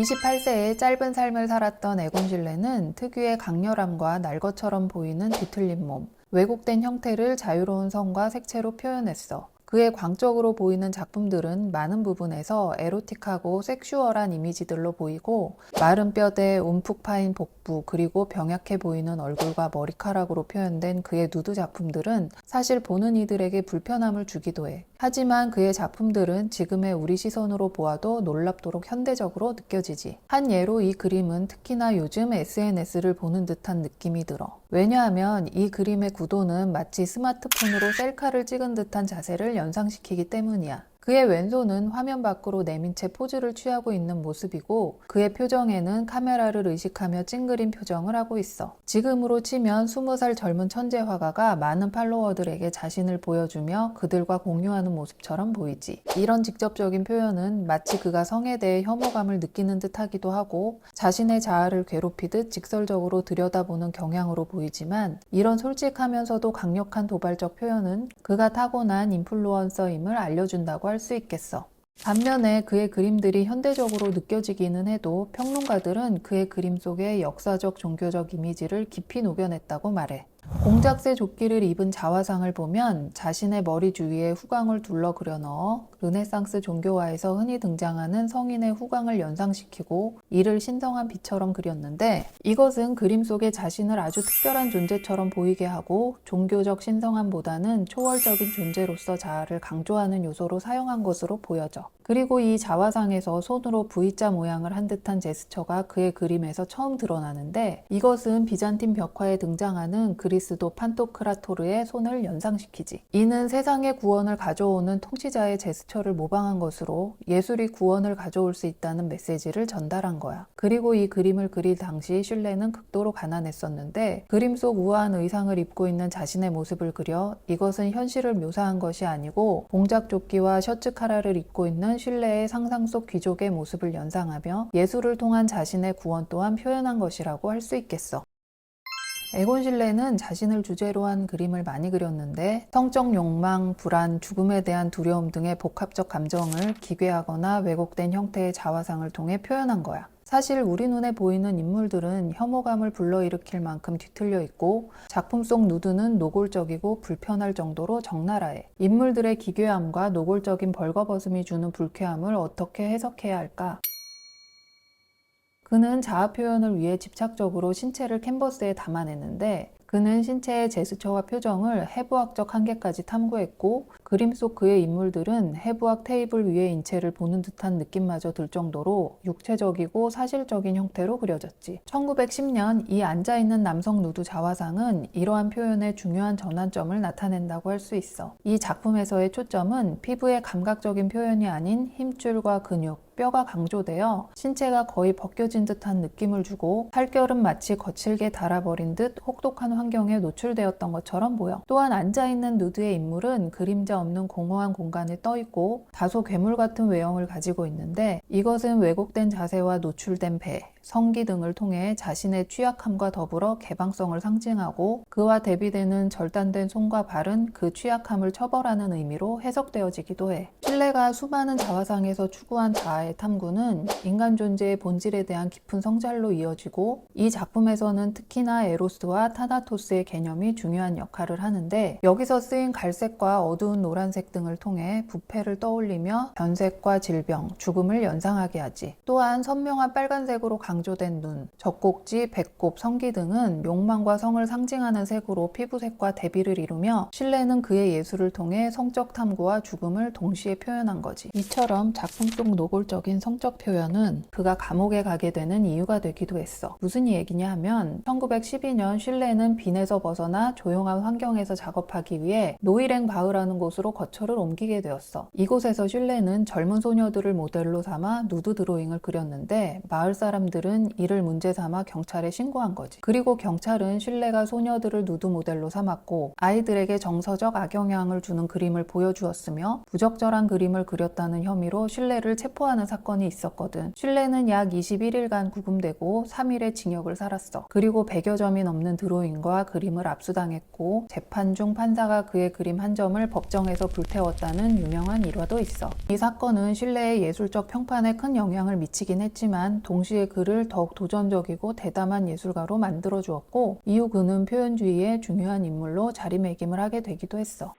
28세에 짧은 삶을 살았던 에곤 실레는 특유의 강렬함과 날 것처럼 보이는 뒤틀린 몸, 왜곡된 형태를 자유로운 성과 색채로 표현했어. 그의 광적으로 보이는 작품들은 많은 부분에서 에로틱하고 섹슈얼한 이미지들로 보이고, 마른 뼈대, 움푹 파인 복부, 그리고 병약해 보이는 얼굴과 머리카락으로 표현된 그의 누드 작품들은 사실 보는 이들에게 불편함을 주기도 해. 하지만 그의 작품들은 지금의 우리 시선으로 보아도 놀랍도록 현대적으로 느껴지지. 한 예로 이 그림은 특히나 요즘 SNS를 보는 듯한 느낌이 들어. 왜냐하면 이 그림의 구도는 마치 스마트폰으로 셀카를 찍은 듯한 자세를 연상시키기 때문이야. 그의 왼손은 화면 밖으로 내민 채 포즈를 취하고 있는 모습이고, 그의 표정에는 카메라를 의식하며 찡그린 표정을 하고 있어. 지금으로 치면 20살 젊은 천재 화가가 많은 팔로워들에게 자신을 보여주며 그들과 공유하는 모습처럼 보이지. 이런 직접적인 표현은 마치 그가 성에 대해 혐오감을 느끼는 듯 하기도 하고, 자신의 자아를 괴롭히듯 직설적으로 들여다보는 경향으로 보이지만, 이런 솔직하면서도 강력한 도발적 표현은 그가 타고난 인플루언서임을 알려준다고 할 수 있겠어. 반면에 그의 그림들이 현대적으로 느껴지기는 해도 평론가들은 그의 그림 속의 역사적 종교적 이미지를 깊이 녹여냈다고 말해. 공작새 조끼를 입은 자화상을 보면 자신의 머리 주위에 후광을 둘러 그려 넣어 르네상스 종교화에서 흔히 등장하는 성인의 후광을 연상시키고 이를 신성한 빛처럼 그렸는데, 이것은 그림 속에 자신을 아주 특별한 존재처럼 보이게 하고 종교적 신성함보다는 초월적인 존재로서 자아를 강조하는 요소로 사용한 것으로 보여져. 그리고 이 자화상에서 손으로 V자 모양을 한 듯한 제스처가 그의 그림에서 처음 드러나는데, 이것은 비잔틴 벽화에 등장하는 그리스도 판토크라토르의 손을 연상시키지. 이는 세상의 구원을 가져오는 통치자의 제스처를 모방한 것으로 예술이 구원을 가져올 수 있다는 메시지를 전달한 거야. 그리고 이 그림을 그릴 당시 실레는 극도로 가난했었는데, 그림 속 우아한 의상을 입고 있는 자신의 모습을 그려 이것은 현실을 묘사한 것이 아니고 공작 조끼와 셔츠 카라를 입고 있는 실레의 상상 속 귀족의 모습을 연상하며 예술을 통한 자신의 구원 또한 표현한 것이라고 할 수 있겠어. 에곤 실레는 자신을 주제로 한 그림을 많이 그렸는데, 성적 욕망, 불안, 죽음에 대한 두려움 등의 복합적 감정을 기괴하거나 왜곡된 형태의 자화상을 통해 표현한 거야. 사실 우리 눈에 보이는 인물들은 혐오감을 불러일으킬 만큼 뒤틀려 있고, 작품 속 누드는 노골적이고 불편할 정도로 적나라해. 인물들의 기괴함과 노골적인 벌거벗음이 주는 불쾌함을 어떻게 해석해야 할까? 그는 자아 표현을 위해 집착적으로 신체를 캔버스에 담아냈는데, 그는 신체의 제스처와 표정을 해부학적 한계까지 탐구했고, 그림 속 그의 인물들은 해부학 테이블 위의 인체를 보는 듯한 느낌마저 들 정도로 육체적이고 사실적인 형태로 그려졌지. 1910년 이 앉아있는 남성 누드 자화상은 이러한 표현의 중요한 전환점을 나타낸다고 할 수 있어. 이 작품에서의 초점은 피부의 감각적인 표현이 아닌 힘줄과 근육, 뼈가 강조되어 신체가 거의 벗겨진 듯한 느낌을 주고, 팔결은 마치 거칠게 닳아버린 듯 혹독한 환경에 노출되었던 것처럼 보여. 또한 앉아있는 누드의 인물은 그림자 없는 공허한 공간에 떠있고 다소 괴물 같은 외형을 가지고 있는데, 이것은 왜곡된 자세와 노출된 배, 성기 등을 통해 자신의 취약함과 더불어 개방성을 상징하고, 그와 대비되는 절단된 손과 발은 그 취약함을 처벌하는 의미로 해석되어지기도 해. 실레가 수많은 자화상에서 추구한 자아의 탐구는 인간 존재의 본질에 대한 깊은 성찰로 이어지고, 이 작품에서는 특히나 에로스와 타나토스의 개념이 중요한 역할을 하는데, 여기서 쓰인 갈색과 어두운 노란색 등을 통해 부패를 떠올리며 변색과 질병, 죽음을 연상하게 하지. 또한 선명한 빨간색으로 강조된 눈, 젖꼭지, 배꼽, 성기 등은 욕망과 성을 상징하는 색으로 피부색과 대비를 이루며, 실레는 그의 예술을 통해 성적 탐구와 죽음을 동시에 표현한 거지. 이처럼 작품 속 노골적인 성적 표현은 그가 감옥에 가게 되는 이유가 되기도 했어. 무슨 얘기냐 하면, 1912년 실레는 빈에서 벗어나 조용한 환경에서 작업하기 위해 노이랭바흐라는 곳으로 거처를 옮기게 되었어. 이곳에서 실레는 젊은 소녀들을 모델로 삼아 누드 드로잉을 그렸는데, 마을 사람들은 아이들은 이를 문제 삼아 경찰에 신고한 거지. 그리고 경찰은 슐레가 소녀들을 누드 모델로 삼았고 아이들에게 정서적 악영향을 주는 그림을 보여주었으며 부적절한 그림을 그렸다는 혐의로 슐레를 체포하는 사건이 있었거든. 슐레는 약 21일간 구금되고 3일의 징역을 살았어. 그리고 100여 점이 넘는 드로잉과 그림을 압수당했고 재판 중 판사가 그의 그림 한 점을 법정에서 불태웠다는 유명한 일화도 있어. 이 사건은 슐레의 예술적 평판에 큰 영향을 미치긴 했지만 동시에 그를 더욱 도전적이고 대담한 예술가로 만들어 주었고 이후 그는 표현주의의 중요한 인물로 자리매김을 하게 되기도 했어.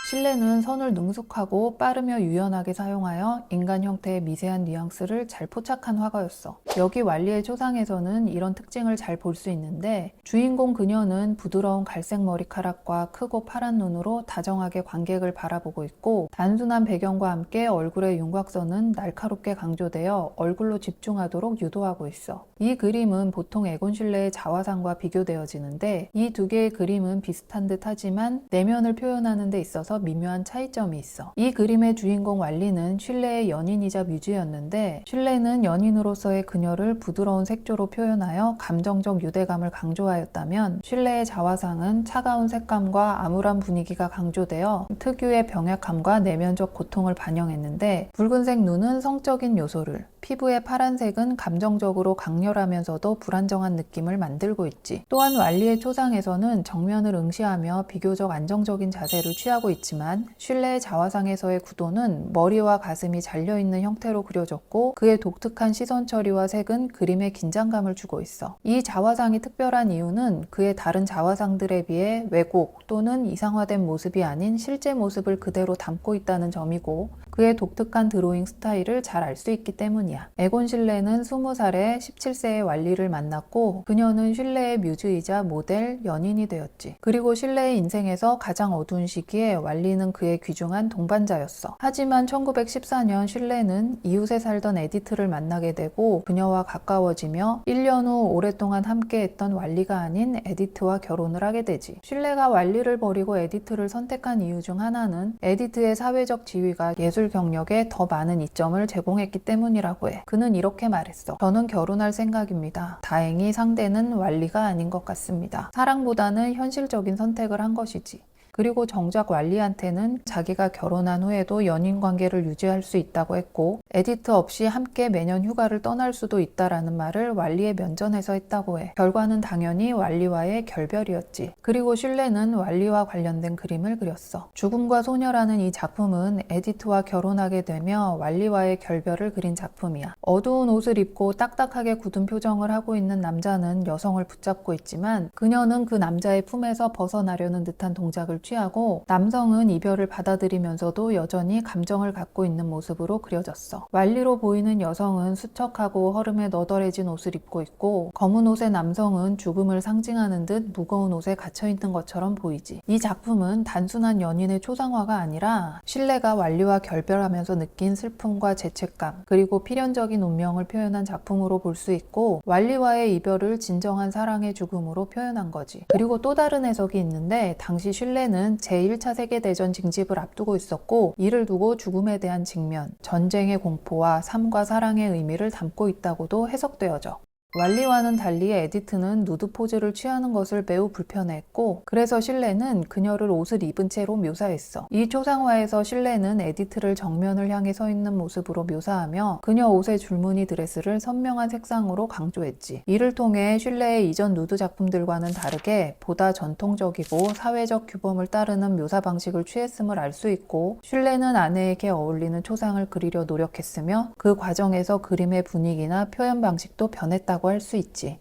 슐레는 선을 능숙하고 빠르며 유연하게 사용하여 인간 형태의 미세한 뉘앙스를 잘 포착한 화가였어. 여기 왈리의 초상에서는 이런 특징을 잘 볼 수 있는데 주인공 그녀는 부드러운 갈색 머리카락과 크고 파란 눈으로 다정하게 관객을 바라보고 있고 단순한 배경과 함께 얼굴의 윤곽선은 날카롭게 강조되어 얼굴로 집중하도록 유도하고 있어. 이 그림은 보통 에곤 슐레의 자화상과 비교되어지는데 이 두 개의 그림은 비슷한 듯 하지만 내면을 표현하는 데 있어서 미묘한 차이점이 있어. 이 그림의 주인공 왈리는 슐레의 연인이자 뮤즈였는데 슐레는 연인으로서의 그녀를 부드러운 색조로 표현하여 감정적 유대감을 강조하였다면 슐레의 자화상은 차가운 색감과 암울한 분위기가 강조되어 특유의 병약함과 내면적 고통을 반영했는데 붉은색 눈은 성적인 요소를, 피부의 파란색은 감정적으로 강렬하면서도 불안정한 느낌을 만들고 있지. 또한 왈리의 초상에서는 정면을 응시하며 비교적 안정적인 자세를 취하고 있지만 슐레의 자화상에서의 구도는 머리와 가슴이 잘려있는 형태로 그려졌고 그의 독특한 시선 처리와 색은 그림에 긴장감을 주고 있어. 이 자화상이 특별한 이유는 그의 다른 자화상들에 비해 왜곡 또는 이상화된 모습이 아닌 실제 모습을 그대로 담고 있다는 점이고 그의 독특한 드로잉 스타일을 잘 알 수 있기 때문이야. 에곤 슐레는 20살에 17세의 왈리를 만났고 그녀는 슐레의 뮤즈이자 모델, 연인이 되었지. 그리고 슐레의 인생에서 가장 어두운 시기에 왈리는 그의 귀중한 동반자였어. 하지만 1914년 슐레는 이웃에 살던 에디트를 만나게 되고 그녀와 가까워지며 1년 후 오랫동안 함께했던 왈리가 아닌 에디트와 결혼을 하게 되지. 슐레가 왈리를 버리고 에디트를 선택한 이유 중 하나는 에디트의 사회적 지위가 예술 경력에 더 많은 이점을 제공했기 때문이라고 해. 그는 이렇게 말했어. 저는 결혼할 생각입니다. 다행히 상대는 왈리가 아닌 것 같습니다. 사랑보다는 현실적인 선택을 한 것이지. 그리고 정작 왈리한테는 자기가 결혼한 후에도 연인 관계를 유지할 수 있다고 했고 에디트 없이 함께 매년 휴가를 떠날 수도 있다라는 말을 왈리의 면전에서 했다고 해. 결과는 당연히 왈리와의 결별이었지. 그리고 슐레는 왈리와 관련된 그림을 그렸어. 죽음과 소녀라는 이 작품은 에디트와 결혼하게 되며 왈리와의 결별을 그린 작품이야. 어두운 옷을 입고 딱딱하게 굳은 표정을 하고 있는 남자는 여성을 붙잡고 있지만 그녀는 그 남자의 품에서 벗어나려는 듯한 동작을 취하고 남성은 이별을 받아들이면서도 여전히 감정을 갖고 있는 모습으로 그려졌어. 왈리로 보이는 여성은 수척하고 허름에 너덜해진 옷을 입고 있고 검은 옷의 남성은 죽음을 상징하는 듯 무거운 옷에 갇혀있는 것처럼 보이지. 이 작품은 단순한 연인의 초상화가 아니라 슐레가 왈리와 결별하면서 느낀 슬픔과 죄책감 그리고 필연적인 운명을 표현한 작품으로 볼 수 있고 왈리와의 이별을 진정한 사랑의 죽음으로 표현한 거지. 그리고 또 다른 해석이 있는데 당시 슐레는 제1차 세계대전 징집을 앞두고 있었고 이를 두고 죽음에 대한 직면, 전쟁의 공포와 삶과 사랑의 의미를 담고 있다고도 해석되어져. 왈리와는 달리 에디트는 누드 포즈를 취하는 것을 매우 불편해했고 그래서 슐레는 그녀를 옷을 입은 채로 묘사했어. 이 초상화에서 슐레는 에디트를 정면을 향해 서 있는 모습으로 묘사하며 그녀 옷의 줄무늬 드레스를 선명한 색상으로 강조했지. 이를 통해 슐레의 이전 누드 작품들과는 다르게 보다 전통적이고 사회적 규범을 따르는 묘사 방식을 취했음을 알 수 있고 슐레는 아내에게 어울리는 초상을 그리려 노력했으며 그 과정에서 그림의 분위기나 표현 방식도 변했다고 할 수 있지.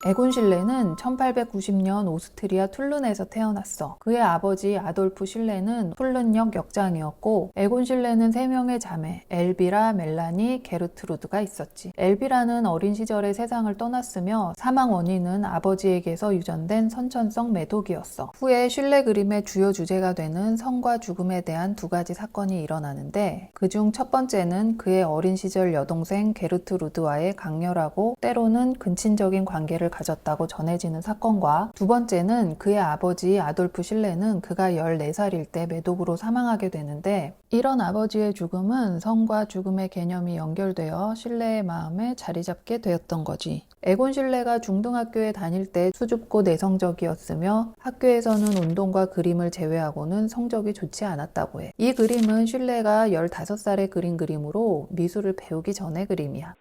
에곤 슐레는 1890년 오스트리아 툴른에서 태어났어. 그의 아버지 아돌프 슐레는 툴른역 역장이었고 에곤 슐레는 3명의 자매 엘비라, 멜라니, 게르트루드가 있었지. 엘비라는 어린 시절에 세상을 떠났으며 사망 원인은 아버지에게서 유전된 선천성 매독이었어. 후에 슐레 그림의 주요 주제가 되는 성과 죽음에 대한 2가지 사건이 일어나는데 그중 첫 번째는 그의 어린 시절 여동생 게르트루드와의 강렬하고 때로는 근친적인 관계를 아이를 가졌다고 전해지는 사건과 두 번째는 그의 아버지 아돌프 실레는 그가 14살일 때 매독으로 사망하게 되는데 이런 아버지의 죽음은 성과 죽음의 개념이 연결되어 실레의 마음에 자리 잡게 되었던 거지. 에곤 실레가 중등학교에 다닐 때 수줍고 내성적이었으며 학교에서는 운동과 그림을 제외하고는 성적이 좋지 않았다고 해. 이 그림은 실레가 15살에 그린 그림으로 미술을 배우기 전의 그림이야.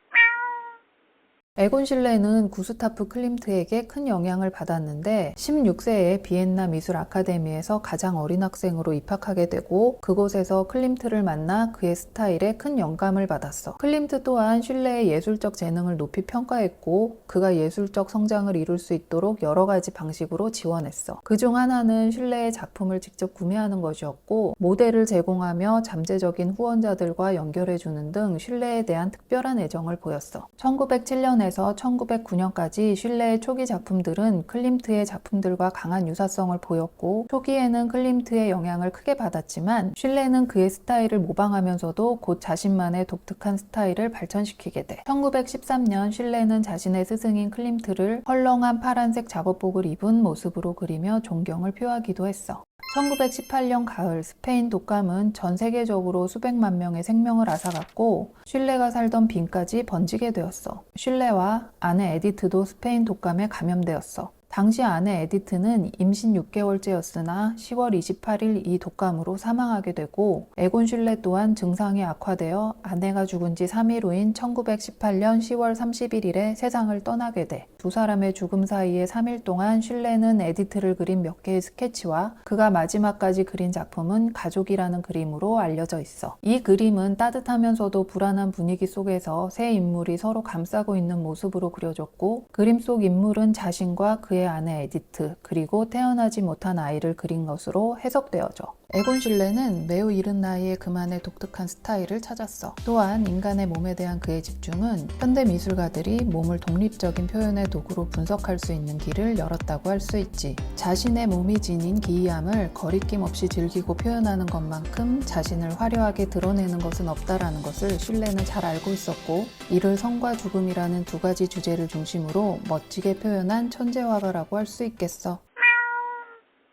에곤 실레는 구스타프 클림트에게 큰 영향을 받았는데 16세에 비엔나 미술 아카데미에서 가장 어린 학생으로 입학하게 되고 그곳에서 클림트를 만나 그의 스타일에 큰 영감을 받았어. 클림트 또한 실레의 예술적 재능을 높이 평가했고 그가 예술적 성장을 이룰 수 있도록 여러 가지 방식으로 지원했어. 그중 하나는 실레의 작품을 직접 구매하는 것이었고 모델을 제공하며 잠재적인 후원자들과 연결해주는 등 실레에 대한 특별한 애정을 보였어. 1907년에 1909년까지 실레의 초기 작품들은 클림트의 작품들과 강한 유사성을 보였고 초기에는 클림트의 영향을 크게 받았지만 실레는 그의 스타일을 모방하면서도 곧 자신만의 독특한 스타일을 발전시키게 돼. 1913년 실레는 자신의 스승인 클림트를 헐렁한 파란색 작업복을 입은 모습으로 그리며 존경을 표하기도 했어. 1918년 가을 스페인 독감은 전 세계적으로 수백만 명의 생명을 앗아갔고 실레가 살던 빈까지 번지게 되었어. 실레와 아내 에디트도 스페인 독감에 감염되었어. 당시 아내 에디트는 임신 6개월째였으나 10월 28일 이 독감으로 사망하게 되고 에곤 실레 또한 증상이 악화되어 아내가 죽은 지 3일 후인 1918년 10월 31일에 세상을 떠나게 돼. 두 사람의 죽음 사이에 3일 동안 실레는 에디트를 그린 몇 개의 스케치와 그가 마지막까지 그린 작품은 가족이라는 그림으로 알려져 있어. 이 그림은 따뜻하면서도 불안한 분위기 속에서 세 인물이 서로 감싸고 있는 모습으로 그려졌고 그림 속 인물은 자신과 그의 아내 에디트 그리고 태어나지 못한 아이를 그린 것으로 해석되어져. 에곤 실레는 매우 이른 나이에 그만의 독특한 스타일을 찾았어. 또한 인간의 몸에 대한 그의 집중은 현대 미술가들이 몸을 독립적인 표현의 도구로 분석할 수 있는 길을 열었다고 할 수 있지. 자신의 몸이 지닌 기이함을 거리낌 없이 즐기고 표현하는 것만큼 자신을 화려하게 드러내는 것은 없다라는 것을 실레는 잘 알고 있었고 이를 성과 죽음이라는 두 가지 주제를 중심으로 멋지게 표현한 천재 화가라고 할 수 있겠어.